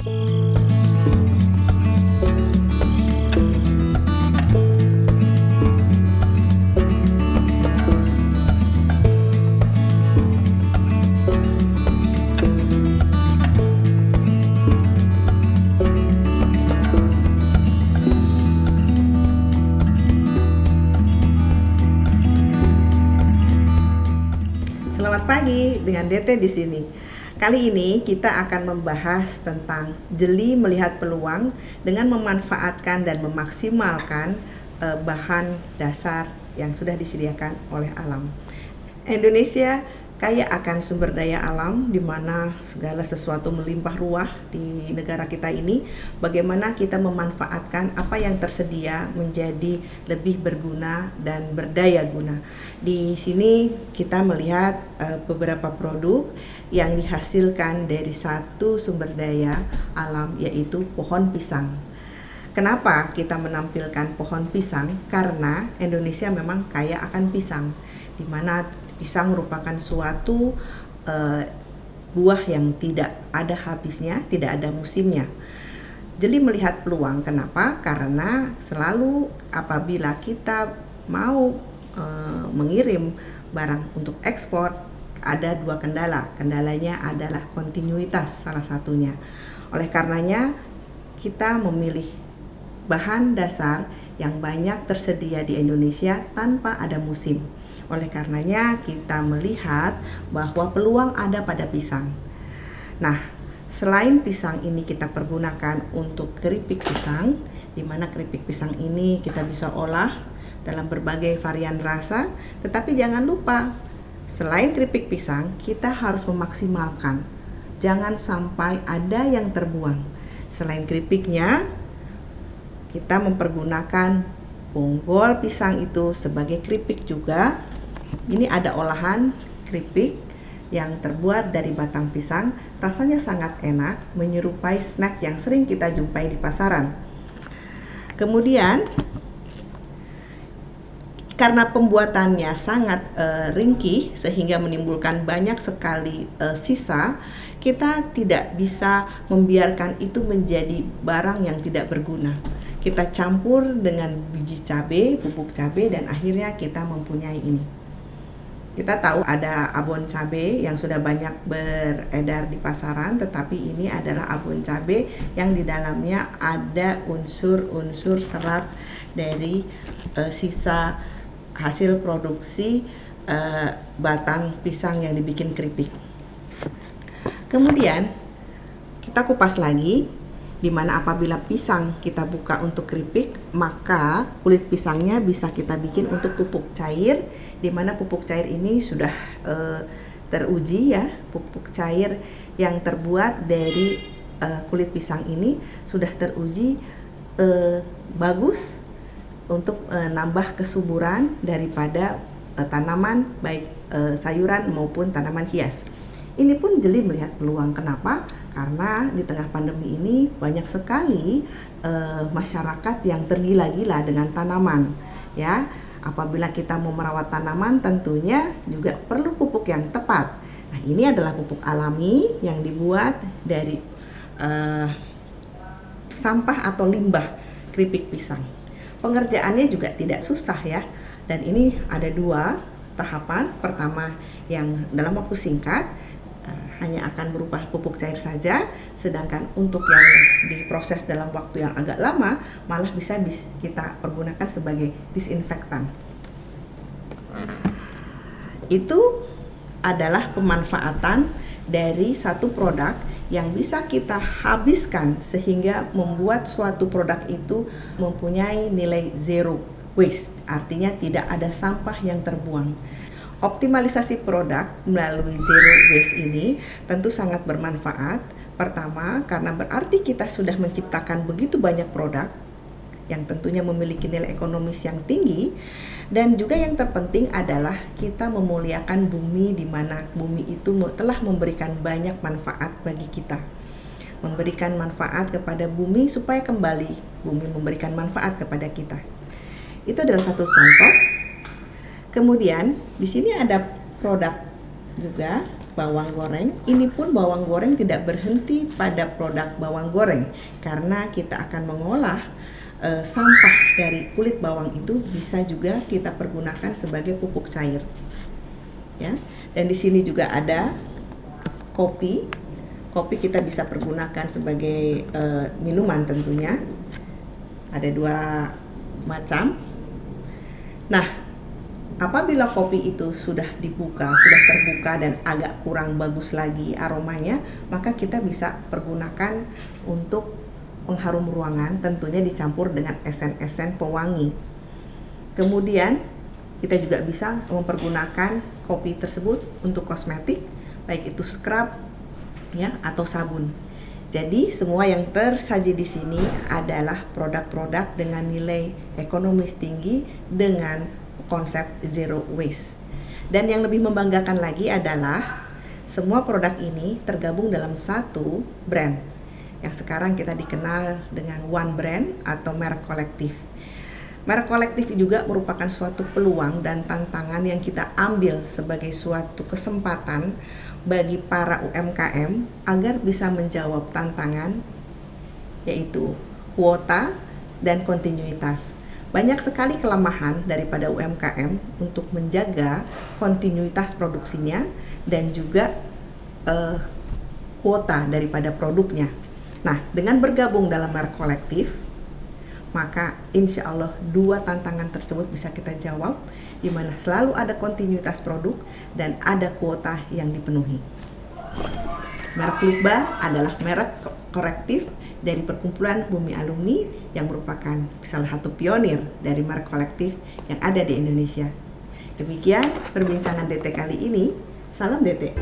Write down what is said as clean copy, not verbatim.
Selamat pagi dengan DT di sini. Kali ini kita akan membahas tentang jeli melihat peluang dengan memanfaatkan dan memaksimalkan bahan dasar yang sudah disediakan oleh alam. Indonesia kaya akan sumber daya alam, di mana segala sesuatu melimpah ruah di negara kita ini. Bagaimana kita memanfaatkan apa yang tersedia menjadi lebih berguna dan berdaya guna. Di sini kita melihat beberapa produk yang dihasilkan dari satu sumber daya alam, yaitu pohon pisang. Kenapa kita menampilkan pohon pisang? Karena Indonesia memang kaya akan pisang, di mana pisang merupakan suatu buah yang tidak ada habisnya, tidak ada musimnya. Jeli melihat peluang, kenapa? Karena selalu apabila kita mau mengirim barang untuk ekspor, ada dua kendala. Kendalanya adalah kontinuitas salah satunya. Oleh karenanya kita memilih bahan dasar yang banyak tersedia di Indonesia tanpa ada musim. Oleh karenanya kita melihat bahwa peluang ada pada pisang. Nah, selain pisang ini kita pergunakan untuk keripik pisang, di mana keripik pisang ini kita bisa olah dalam berbagai varian rasa. Tetapi jangan lupa, selain keripik pisang, kita harus memaksimalkan. Jangan sampai ada yang terbuang. Selain keripiknya, kita mempergunakan bonggol pisang itu sebagai keripik juga. Ini ada olahan keripik yang terbuat dari batang pisang, rasanya sangat enak, menyerupai snack yang sering kita jumpai di pasaran. Kemudian, karena pembuatannya sangat ringkih sehingga menimbulkan banyak sekali sisa, kita tidak bisa membiarkan itu menjadi barang yang tidak berguna. Kita campur dengan biji cabai, bubuk cabai, dan akhirnya kita mempunyai ini. Kita tahu ada abon cabai yang sudah banyak beredar di pasaran, tetapi ini adalah abon cabai yang di dalamnya ada unsur-unsur serat dari sisa hasil produksi batang pisang yang dibikin keripik. Kemudian kita kupas lagi, di mana apabila pisang kita buka untuk keripik, maka kulit pisangnya bisa kita bikin untuk pupuk cair, di mana pupuk cair ini sudah teruji ya. Pupuk cair yang terbuat dari kulit pisang ini sudah teruji bagus untuk nambah kesuburan daripada tanaman, baik sayuran maupun tanaman hias. Ini pun jeli melihat peluang. Kenapa? Karena di tengah pandemi ini banyak sekali masyarakat yang tergila-gila dengan tanaman, ya. Apabila kita mau merawat tanaman, tentunya juga perlu pupuk yang tepat. Nah, ini adalah pupuk alami yang dibuat dari sampah atau limbah keripik pisang. Pengerjaannya juga tidak susah ya. Dan ini ada dua tahapan. Pertama, yang dalam waktu singkat hanya akan berupa pupuk cair saja, sedangkan untuk yang diproses dalam waktu yang agak lama malah bisa kita pergunakan sebagai disinfektan. Itu adalah pemanfaatan dari satu produk yang bisa kita habiskan sehingga membuat suatu produk itu mempunyai nilai zero waste, artinya tidak ada sampah yang terbuang. Optimalisasi produk melalui zero waste ini tentu sangat bermanfaat. Pertama, karena berarti kita sudah menciptakan begitu banyak produk yang tentunya memiliki nilai ekonomis yang tinggi, dan juga yang terpenting adalah kita memuliakan bumi, di mana bumi itu telah memberikan banyak manfaat bagi kita. Memberikan manfaat kepada bumi supaya kembali bumi memberikan manfaat kepada kita. Itu adalah satu contoh. Kemudian di sini ada produk juga bawang goreng. Ini pun bawang goreng tidak berhenti pada produk bawang goreng, karena kita akan mengolah sampah dari kulit bawang itu bisa juga kita pergunakan sebagai pupuk cair. Ya. Dan di sini juga ada kopi. Kopi kita bisa pergunakan sebagai minuman tentunya. Ada 2 macam. Nah, apabila kopi itu sudah terbuka dan agak kurang bagus lagi aromanya, maka kita bisa pergunakan untuk pengharum ruangan, tentunya dicampur dengan esen-esen pewangi. Kemudian kita juga bisa mempergunakan kopi tersebut untuk kosmetik, baik itu scrub ya atau sabun. Jadi semua yang tersaji di sini adalah produk-produk dengan nilai ekonomis tinggi dengan konsep zero waste. Dan yang lebih membanggakan lagi adalah semua produk ini tergabung dalam satu brand yang sekarang kita dikenal dengan One Brand atau merek kolektif. Merek kolektif juga merupakan suatu peluang dan tantangan yang kita ambil sebagai suatu kesempatan bagi para UMKM agar bisa menjawab tantangan, yaitu kuota dan kontinuitas. Banyak sekali kelemahan daripada UMKM untuk menjaga kontinuitas produksinya dan juga kuota daripada produknya. Nah, dengan bergabung dalam merek kolektif, maka insya Allah 2 tantangan tersebut bisa kita jawab, di mana selalu ada kontinuitas produk dan ada kuota yang dipenuhi. Merek Lukba adalah merek kolektif dari Perkumpulan Bumi Alumni yang merupakan salah satu pionir dari merek kolektif yang ada di Indonesia. Demikian perbincangan DT kali ini. Salam DT.